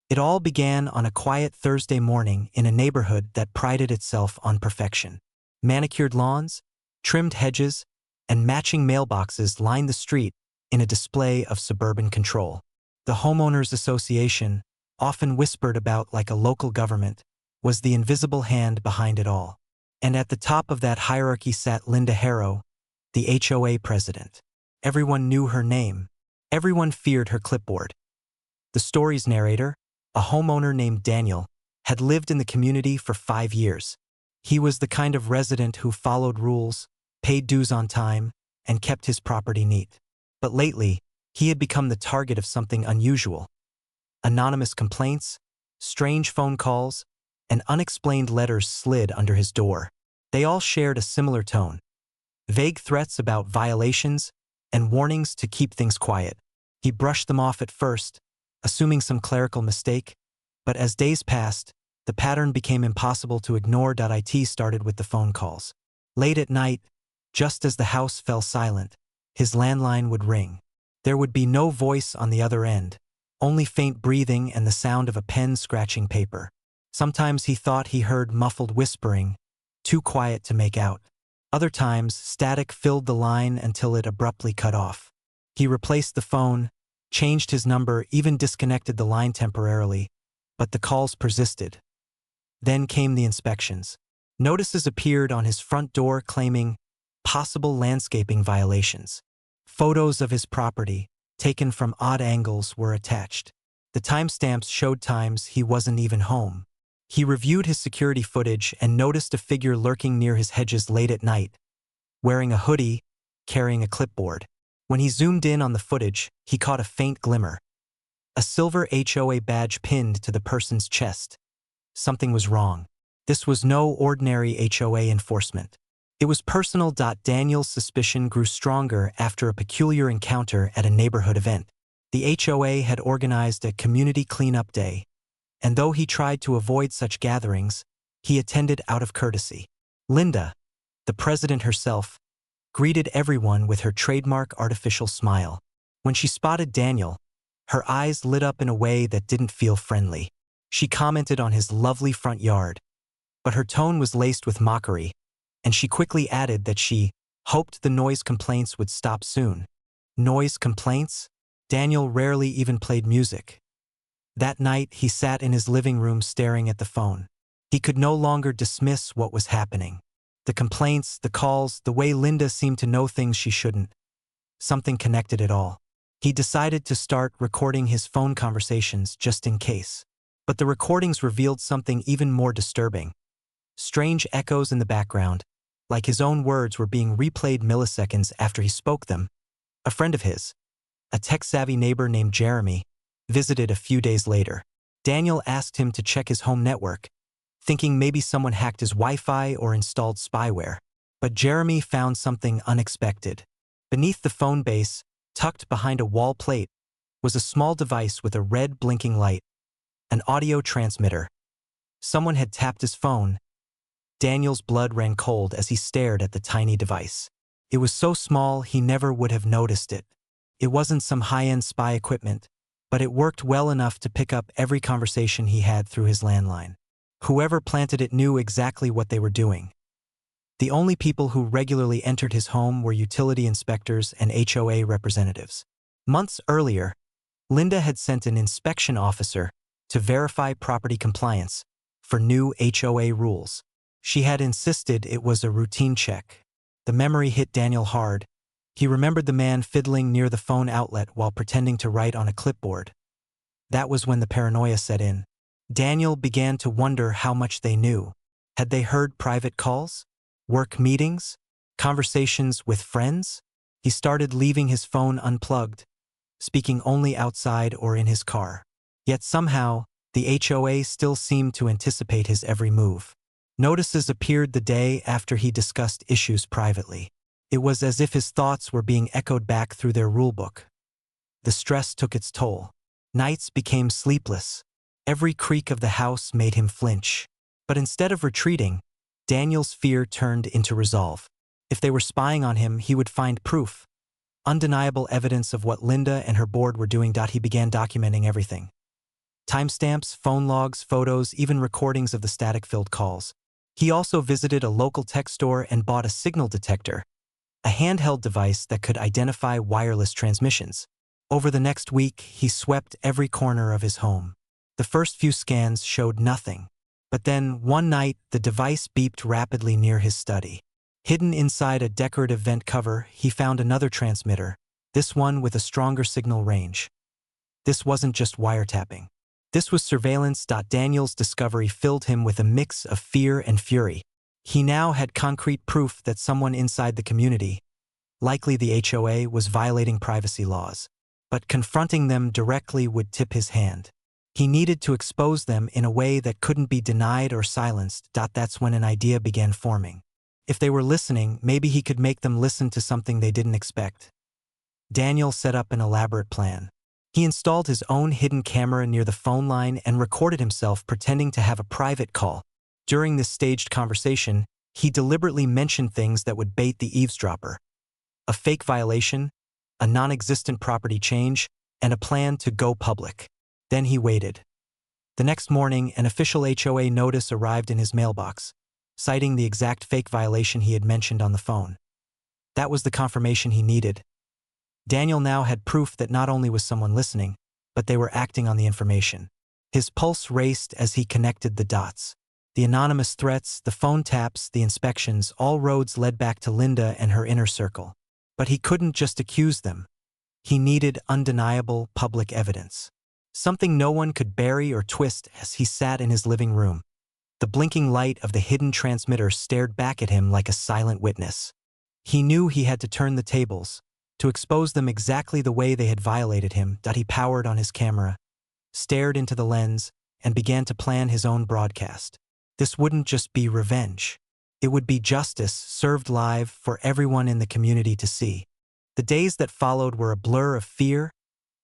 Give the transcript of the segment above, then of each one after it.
It all began on a quiet Thursday morning in a neighborhood that prided itself on perfection. Manicured lawns, trimmed hedges, and matching mailboxes lined the street in a display of suburban control. The Homeowners Association, often whispered about like a local government, was the invisible hand behind it all. And at the top of that hierarchy sat Linda Harrow, the HOA president. Everyone knew her name. Everyone feared her clipboard. The story's narrator, a homeowner named Daniel, had lived in the community for 5 years. He was the kind of resident who followed rules, paid dues on time, and kept his property neat. But lately, he had become the target of something unusual. Anonymous complaints, strange phone calls, and unexplained letters slid under his door. They all shared a similar tone. Vague threats about violations and warnings to keep things quiet. He brushed them off at first, assuming some clerical mistake, but as days passed, the pattern became impossible to ignore. It started with the phone calls. Late at night, just as the house fell silent, his landline would ring. There would be no voice on the other end, only faint breathing and the sound of a pen scratching paper. Sometimes he thought he heard muffled whispering, too quiet to make out. Other times, static filled the line until it abruptly cut off. He replaced the phone, changed his number, even disconnected the line temporarily, but the calls persisted. Then came the inspections. Notices appeared on his front door claiming possible landscaping violations. Photos of his property, taken from odd angles, were attached. The timestamps showed times he wasn't even home. He reviewed his security footage and noticed a figure lurking near his hedges late at night, wearing a hoodie, carrying a clipboard. When he zoomed in on the footage, he caught a faint glimmer. A silver HOA badge pinned to the person's chest. Something was wrong. This was no ordinary HOA enforcement. It was personal. Daniel's suspicion grew stronger after a peculiar encounter at a neighborhood event. The HOA had organized a community cleanup day, and though he tried to avoid such gatherings, he attended out of courtesy. Linda, the president herself, greeted everyone with her trademark artificial smile. When she spotted Daniel, her eyes lit up in a way that didn't feel friendly. She commented on his lovely front yard, but her tone was laced with mockery, and she quickly added that she hoped the noise complaints would stop soon. Noise complaints? Daniel rarely even played music. That night, he sat in his living room staring at the phone. He could no longer dismiss what was happening. The complaints, the calls, the way Linda seemed to know things she shouldn't. Something connected it all. He decided to start recording his phone conversations just in case. But the recordings revealed something even more disturbing. Strange echoes in the background, like his own words were being replayed milliseconds after he spoke them. A friend of his, a tech-savvy neighbor named Jeremy, visited a few days later. Daniel asked him to check his home network, thinking maybe someone hacked his Wi-Fi or installed spyware. But Jeremy found something unexpected. Beneath the phone base, tucked behind a wall plate, was a small device with a red blinking light, an audio transmitter. Someone had tapped his phone. Daniel's blood ran cold as he stared at the tiny device. It was so small he never would have noticed it. It wasn't some high-end spy equipment, but it worked well enough to pick up every conversation he had through his landline. Whoever planted it knew exactly what they were doing. The only people who regularly entered his home were utility inspectors and HOA representatives. Months earlier, Linda had sent an inspection officer to verify property compliance for new HOA rules. She had insisted it was a routine check. The memory hit Daniel hard. He remembered the man fiddling near the phone outlet while pretending to write on a clipboard. That was when the paranoia set in. Daniel began to wonder how much they knew. Had they heard private calls? Work meetings? Conversations with friends? He started leaving his phone unplugged, speaking only outside or in his car. Yet somehow, the HOA still seemed to anticipate his every move. Notices appeared the day after he discussed issues privately. It was as if his thoughts were being echoed back through their rulebook. The stress took its toll. Nights became sleepless. Every creak of the house made him flinch. But instead of retreating, Daniel's fear turned into resolve. If they were spying on him, he would find proof, undeniable evidence of what Linda and her board were doing. He began documenting everything. Timestamps, phone logs, photos, even recordings of the static-filled calls. He also visited a local tech store and bought a signal detector, a handheld device that could identify wireless transmissions. Over the next week, he swept every corner of his home. The first few scans showed nothing. But then, one night, the device beeped rapidly near his study. Hidden inside a decorative vent cover, he found another transmitter, this one with a stronger signal range. This wasn't just wiretapping. This was surveillance. Daniel's discovery filled him with a mix of fear and fury. He now had concrete proof that someone inside the community, likely the HOA, was violating privacy laws. But confronting them directly would tip his hand. He needed to expose them in a way that couldn't be denied or silenced. That's when an idea began forming. If they were listening, maybe he could make them listen to something they didn't expect. Daniel set up an elaborate plan. He installed his own hidden camera near the phone line and recorded himself pretending to have a private call. During this staged conversation, he deliberately mentioned things that would bait the eavesdropper. A fake violation, a non-existent property change, and a plan to go public. Then he waited. The next morning, an official HOA notice arrived in his mailbox, citing the exact fake violation he had mentioned on the phone. That was the confirmation he needed. Daniel now had proof that not only was someone listening, but they were acting on the information. His pulse raced as he connected the dots. The anonymous threats, the phone taps, the inspections, all roads led back to Linda and her inner circle. But he couldn't just accuse them. He needed undeniable public evidence. Something no one could bury or twist. As he sat in his living room, the blinking light of the hidden transmitter stared back at him like a silent witness. He knew he had to turn the tables, to expose them exactly the way they had violated him. He powered on his camera, stared into the lens, and began to plan his own broadcast. This wouldn't just be revenge. It would be justice served live for everyone in the community to see. The days that followed were a blur of fear,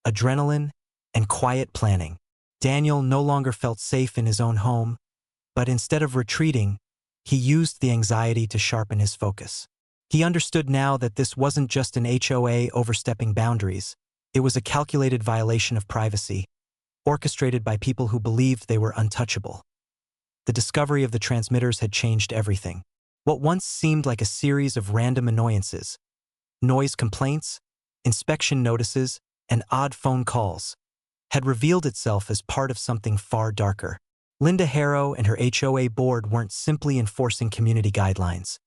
adrenaline, and quiet planning. Daniel no longer felt safe in his own home, but instead of retreating, he used the anxiety to sharpen his focus. He understood now that this wasn't just an HOA overstepping boundaries. It was a calculated violation of privacy, orchestrated by people who believed they were untouchable. The discovery of the transmitters had changed everything. What once seemed like a series of random annoyances, noise complaints, inspection notices, and odd phone calls, had revealed itself as part of something far darker. Linda Harrow and her HOA board weren't simply enforcing community guidelines.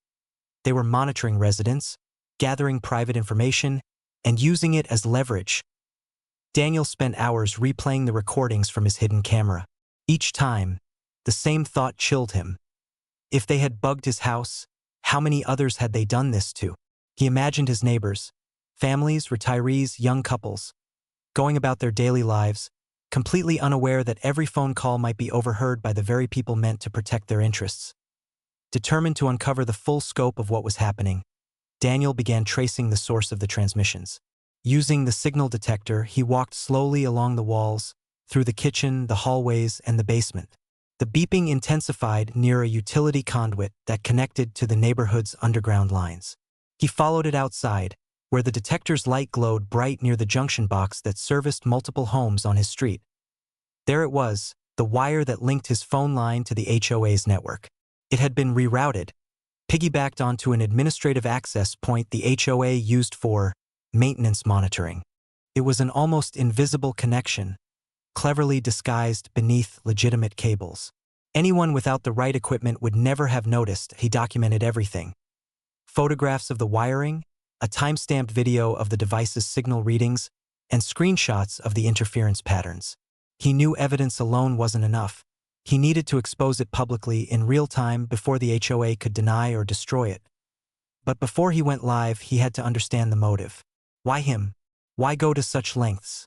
They were monitoring residents, gathering private information, and using it as leverage. Daniel spent hours replaying the recordings from his hidden camera. Each time, the same thought chilled him. If they had bugged his house, how many others had they done this to? He imagined his neighbors, families, retirees, young couples, going about their daily lives, completely unaware that every phone call might be overheard by the very people meant to protect their interests. Determined to uncover the full scope of what was happening, Daniel began tracing the source of the transmissions. Using the signal detector, he walked slowly along the walls, through the kitchen, the hallways, and the basement. The beeping intensified near a utility conduit that connected to the neighborhood's underground lines. He followed it outside, where the detector's light glowed bright near the junction box that serviced multiple homes on his street. There it was, the wire that linked his phone line to the HOA's network. It had been rerouted, piggybacked onto an administrative access point the HOA used for maintenance monitoring. It was an almost invisible connection, cleverly disguised beneath legitimate cables. Anyone without the right equipment would never have noticed. He documented everything. Photographs of the wiring, a time-stamped video of the device's signal readings, and screenshots of the interference patterns. He knew evidence alone wasn't enough. He needed to expose it publicly in real time before the HOA could deny or destroy it. But before he went live, he had to understand the motive. Why him? Why go to such lengths?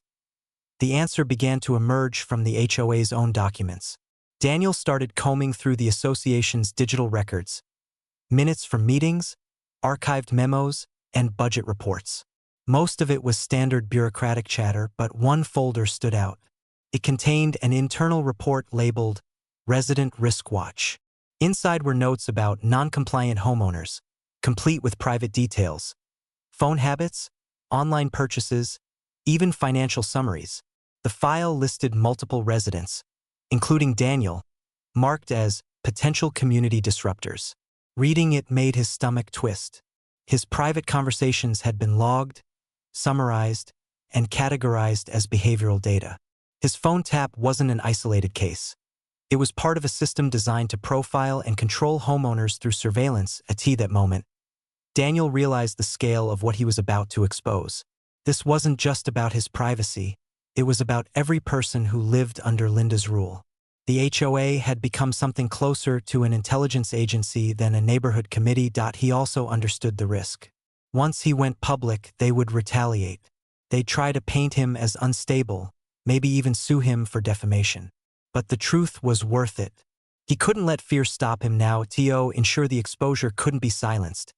The answer began to emerge from the HOA's own documents. Daniel started combing through the association's digital records, minutes from meetings, archived memos, and budget reports. Most of it was standard bureaucratic chatter, but one folder stood out. It contained an internal report labeled Resident Risk Watch. Inside were notes about non-compliant homeowners, complete with private details, phone habits, online purchases, even financial summaries. The file listed multiple residents, including Daniel, marked as potential community disruptors. Reading it made his stomach twist. His private conversations had been logged, summarized, and categorized as behavioral data. His phone tap wasn't an isolated case. It was part of a system designed to profile and control homeowners through surveillance. At that moment, Daniel realized the scale of what he was about to expose. This wasn't just about his privacy, it was about every person who lived under Linda's rule. The HOA had become something closer to an intelligence agency than a neighborhood committee. He also understood the risk. Once he went public, they would retaliate. They'd try to paint him as unstable, maybe even sue him for defamation. But the truth was worth it. He couldn't let fear stop him now. To ensure the exposure couldn't be silenced,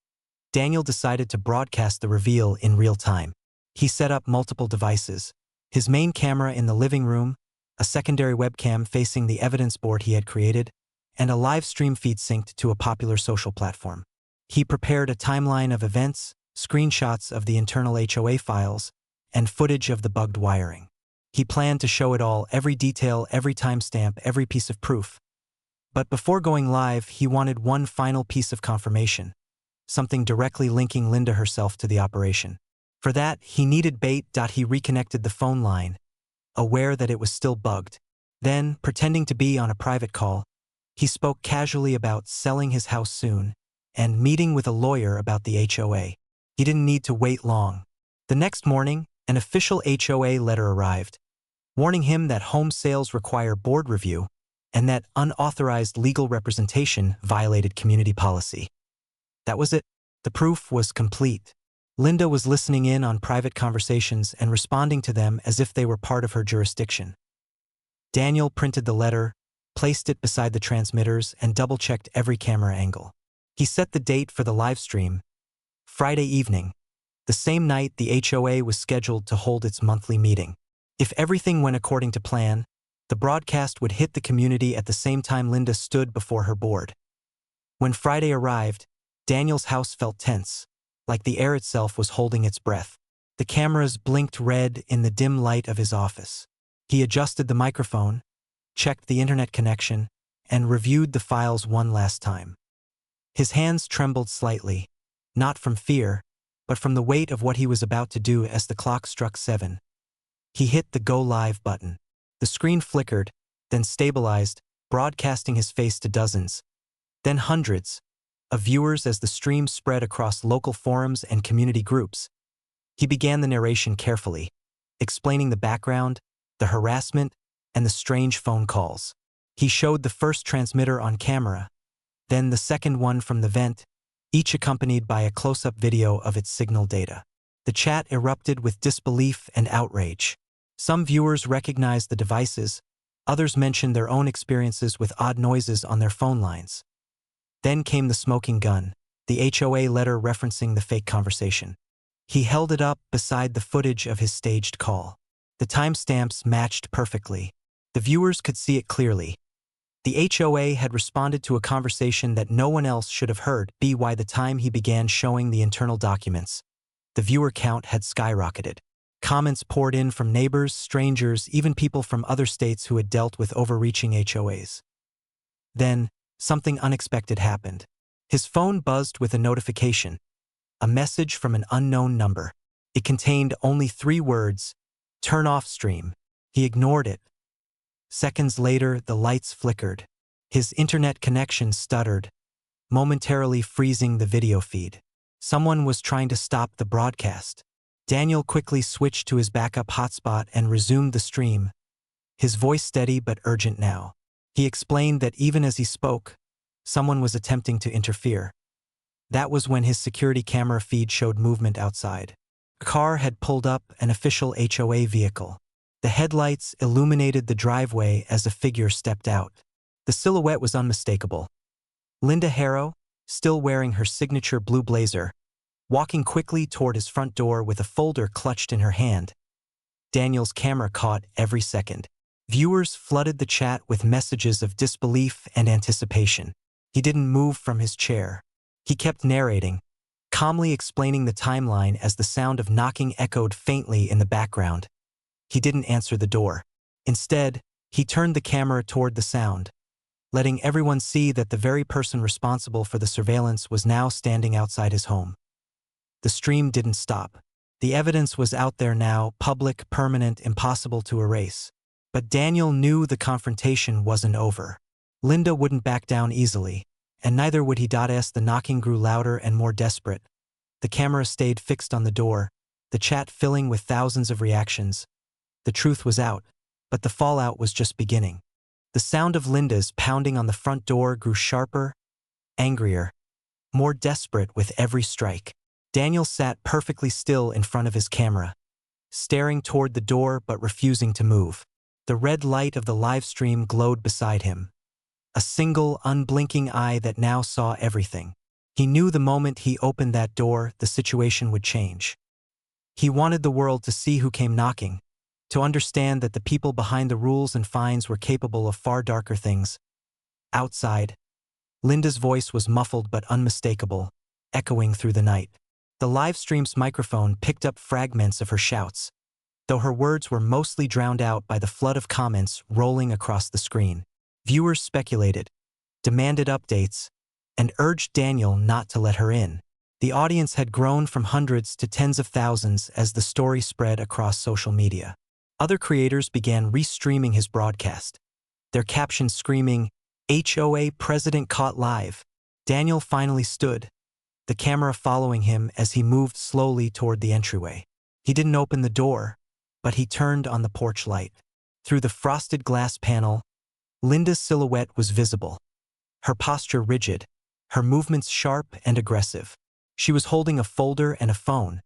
Daniel decided to broadcast the reveal in real time. He set up multiple devices, his main camera in the living room, a secondary webcam facing the evidence board he had created, and a live stream feed synced to a popular social platform. He prepared a timeline of events, screenshots of the internal HOA files, and footage of the bugged wiring. He planned to show it all, every detail, every timestamp, every piece of proof. But before going live, he wanted one final piece of confirmation, something directly linking Linda herself to the operation. For that, he needed bait. He reconnected the phone line, aware that it was still bugged. Then, pretending to be on a private call, he spoke casually about selling his house soon and meeting with a lawyer about the HOA. He didn't need to wait long. The next morning, an official HOA letter arrived, warning him that home sales require board review and that unauthorized legal representation violated community policy. That was it. The proof was complete. Linda was listening in on private conversations and responding to them as if they were part of her jurisdiction. Daniel printed the letter, placed it beside the transmitters, and double-checked every camera angle. He set the date for the live stream, Friday evening, the same night the HOA was scheduled to hold its monthly meeting. If everything went according to plan, the broadcast would hit the community at the same time Linda stood before her board. When Friday arrived, Daniel's house felt tense, like the air itself was holding its breath. The cameras blinked red in the dim light of his office. He adjusted the microphone, checked the internet connection, and reviewed the files one last time. His hands trembled slightly, not from fear, but from the weight of what he was about to do. As the clock struck 7. He hit the Go Live button. The screen flickered, then stabilized, broadcasting his face to dozens, then hundreds, of viewers as the stream spread across local forums and community groups. He began the narration carefully, explaining the background, the harassment, and the strange phone calls. He showed the first transmitter on camera, then the second one from the vent, each accompanied by a close-up video of its signal data. The chat erupted with disbelief and outrage. Some viewers recognized the devices, others mentioned their own experiences with odd noises on their phone lines. Then came the smoking gun, the HOA letter referencing the fake conversation. He held it up beside the footage of his staged call. The timestamps matched perfectly. The viewers could see it clearly. The HOA had responded to a conversation that no one else should have heard. By the time he began showing the internal documents, the viewer count had skyrocketed. Comments poured in from neighbors, strangers, even people from other states who had dealt with overreaching HOAs. Then, something unexpected happened. His phone buzzed with a notification, a message from an unknown number. It contained only 3 words, "Turn off stream." He ignored it. Seconds later, the lights flickered. His internet connection stuttered, momentarily freezing the video feed. Someone was trying to stop the broadcast. Daniel quickly switched to his backup hotspot and resumed the stream, his voice steady but urgent now. He explained that even as he spoke, someone was attempting to interfere. That was when his security camera feed showed movement outside. A car had pulled up, an official HOA vehicle. The headlights illuminated the driveway as a figure stepped out. The silhouette was unmistakable. Linda Harrow, still wearing her signature blue blazer, walking quickly toward his front door with a folder clutched in her hand. Daniel's camera caught every second. Viewers flooded the chat with messages of disbelief and anticipation. He didn't move from his chair. He kept narrating, calmly explaining the timeline as the sound of knocking echoed faintly in the background. He didn't answer the door. Instead, he turned the camera toward the sound, letting everyone see that the very person responsible for the surveillance was now standing outside his home. The stream didn't stop. The evidence was out there now, public, permanent, impossible to erase. But Daniel knew the confrontation wasn't over. Linda wouldn't back down easily, and neither would he. As the knocking grew louder and more desperate, the camera stayed fixed on the door, the chat filling with thousands of reactions. The truth was out, but the fallout was just beginning. The sound of Linda's pounding on the front door grew sharper, angrier, more desperate with every strike. Daniel sat perfectly still in front of his camera, staring toward the door but refusing to move. The red light of the live stream glowed beside him, a single, unblinking eye that now saw everything. He knew the moment he opened that door, the situation would change. He wanted the world to see who came knocking, to understand that the people behind the rules and fines were capable of far darker things. Outside, Linda's voice was muffled but unmistakable, echoing through the night. The live stream's microphone picked up fragments of her shouts, though her words were mostly drowned out by the flood of comments rolling across the screen. Viewers speculated, demanded updates, and urged Daniel not to let her in. The audience had grown from hundreds to tens of thousands as the story spread across social media. Other creators began restreaming his broadcast, their captions screaming, "HOA President caught live." Daniel finally stood, the camera following him as he moved slowly toward the entryway. He didn't open the door, but he turned on the porch light. Through the frosted glass panel, Linda's silhouette was visible, her posture rigid, her movements sharp and aggressive. She was holding a folder and a phone,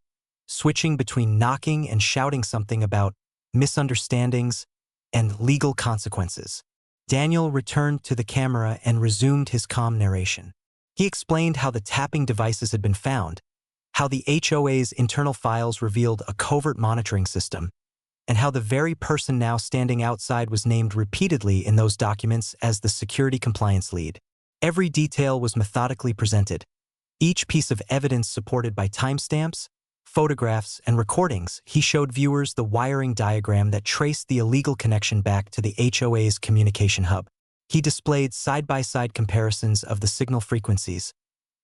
switching between knocking and shouting something about misunderstandings and legal consequences. Daniel returned to the camera and resumed his calm narration. He explained how the tapping devices had been found, how the HOA's internal files revealed a covert monitoring system, and how the very person now standing outside was named repeatedly in those documents as the security compliance lead. Every detail was methodically presented, each piece of evidence supported by timestamps, photographs, and recordings. He showed viewers the wiring diagram that traced the illegal connection back to the HOA's communication hub. He displayed side-by-side comparisons of the signal frequencies,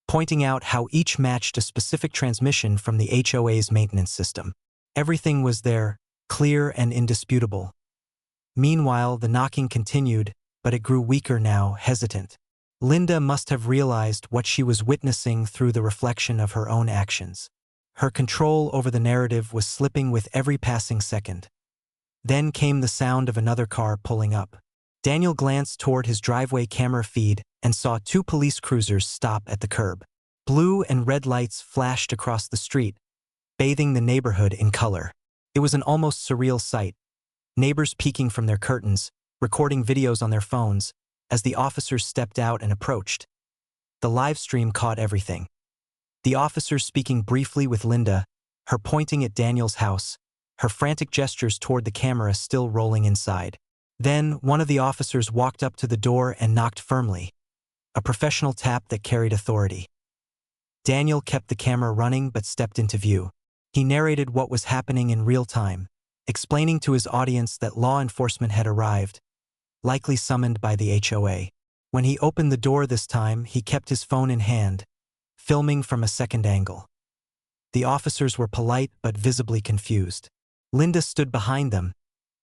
pointing out how each matched a specific transmission from the HOA's maintenance system. Everything was there, clear and indisputable. Meanwhile, the knocking continued, but it grew weaker now, hesitant. Linda must have realized what she was witnessing through the reflection of her own actions. Her control over the narrative was slipping with every passing second. Then came the sound of another car pulling up. Daniel glanced toward his driveway camera feed and saw two police cruisers stop at the curb. Blue and red lights flashed across the street, bathing the neighborhood in color. It was an almost surreal sight, neighbors peeking from their curtains, recording videos on their phones, as the officers stepped out and approached. The live stream caught everything. The officers speaking briefly with Linda, her pointing at Daniel's house, her frantic gestures toward the camera still rolling inside. Then, one of the officers walked up to the door and knocked firmly, a professional tap that carried authority. Daniel kept the camera running but stepped into view. He narrated what was happening in real time, explaining to his audience that law enforcement had arrived, likely summoned by the HOA. When he opened the door this time, he kept his phone in hand, filming from a second angle. The officers were polite but visibly confused. Linda stood behind them,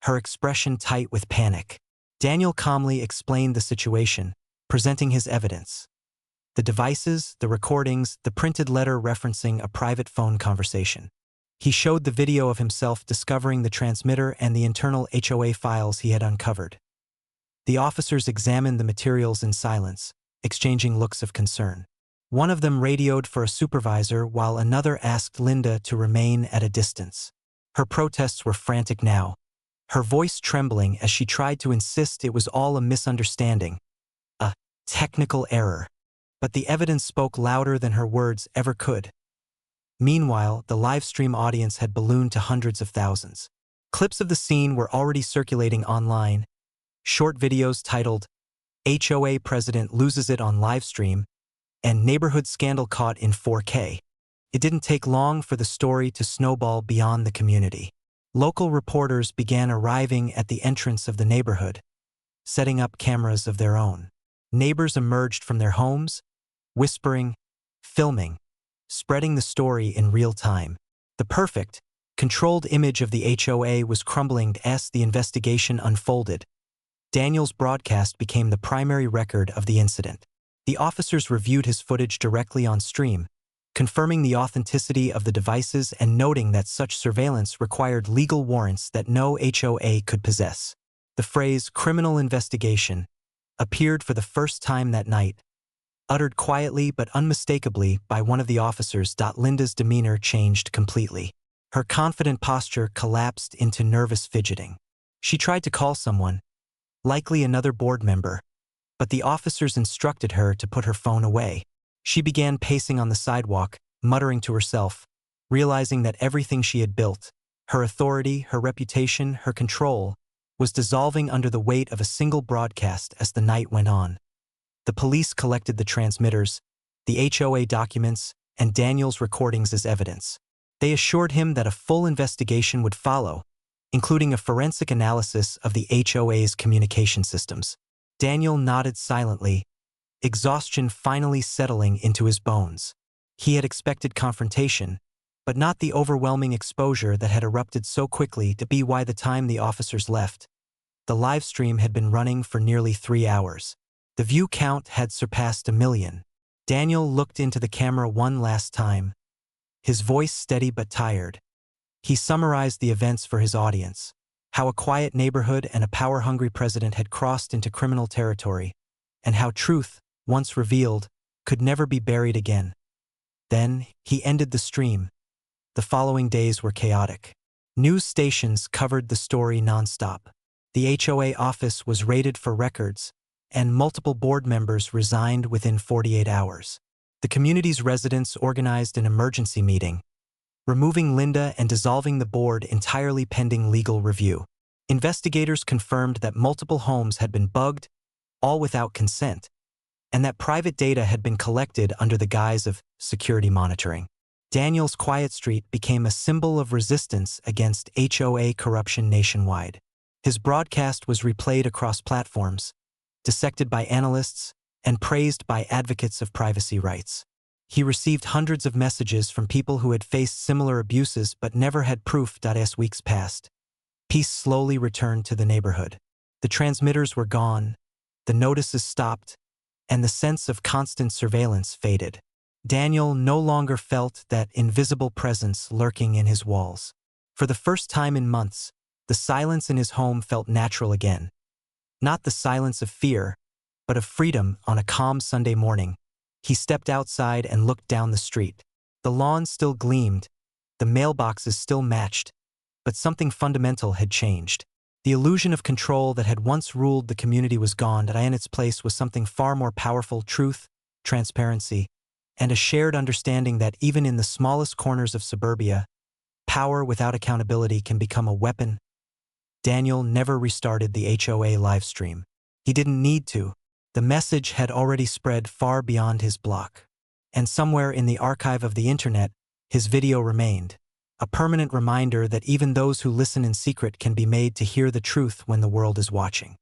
her expression tight with panic. Daniel calmly explained the situation, presenting his evidence. The devices, the recordings, the printed letter referencing a private phone conversation. He showed the video of himself discovering the transmitter and the internal HOA files he had uncovered. The officers examined the materials in silence, exchanging looks of concern. One of them radioed for a supervisor while another asked Linda to remain at a distance. Her protests were frantic now, her voice trembling as she tried to insist it was all a misunderstanding, a technical error. But the evidence spoke louder than her words ever could. Meanwhile, the live stream audience had ballooned to hundreds of thousands. Clips of the scene were already circulating online, short videos titled, "HOA President Loses It on Livestream," and "Neighborhood Scandal Caught in 4K. It didn't take long for the story to snowball beyond the community. Local reporters began arriving at the entrance of the neighborhood, setting up cameras of their own. Neighbors emerged from their homes, whispering, filming, spreading the story in real time. The perfect, controlled image of the HOA was crumbling as the investigation unfolded. Daniel's broadcast became the primary record of the incident. The officers reviewed his footage directly on stream, confirming the authenticity of the devices and noting that such surveillance required legal warrants that no HOA could possess. The phrase "criminal investigation" appeared for the first time that night, uttered quietly but unmistakably by one of the officers. Linda's demeanor changed completely. Her confident posture collapsed into nervous fidgeting. She tried to call someone, likely another board member, but the officers instructed her to put her phone away. She began pacing on the sidewalk, muttering to herself, realizing that everything she had built, her authority, her reputation, her control, was dissolving under the weight of a single broadcast as the night went on. The police collected the transmitters, the HOA documents, and Daniel's recordings as evidence. They assured him that a full investigation would follow, including a forensic analysis of the HOA's communication systems. Daniel nodded silently, exhaustion finally settling into his bones. He had expected confrontation, but not the overwhelming exposure that had erupted so quickly. By the time the officers left, the live stream had been running for nearly 3 hours. The view count had surpassed 1 million. Daniel looked into the camera one last time, his voice steady but tired. He summarized the events for his audience, how a quiet neighborhood and a power-hungry president had crossed into criminal territory, and how truth, once revealed, could never be buried again. Then, he ended the stream. The following days were chaotic. News stations covered the story nonstop. The HOA office was raided for records, and multiple board members resigned within 48 hours. The community's residents organized an emergency meeting, removing Linda and dissolving the board entirely pending legal review. Investigators confirmed that multiple homes had been bugged, all without consent, and that private data had been collected under the guise of security monitoring. Daniel's quiet street became a symbol of resistance against HOA corruption nationwide. His broadcast was replayed across platforms, dissected by analysts, and praised by advocates of privacy rights. He received hundreds of messages from people who had faced similar abuses but never had proof. As weeks passed, peace slowly returned to the neighborhood. The transmitters were gone, the notices stopped, and the sense of constant surveillance faded. Daniel no longer felt that invisible presence lurking in his walls. For the first time in months, the silence in his home felt natural again. Not the silence of fear, but of freedom. On a calm Sunday morning, he stepped outside and looked down the street. The lawn still gleamed, the mailboxes still matched, but something fundamental had changed. The illusion of control that had once ruled the community was gone, and in its place was something far more powerful: truth, transparency, and a shared understanding that even in the smallest corners of suburbia, power without accountability can become a weapon. Daniel never restarted the HOA livestream. He didn't need to. The message had already spread far beyond his block. And somewhere in the archive of the internet, his video remained, a permanent reminder that even those who listen in secret can be made to hear the truth when the world is watching.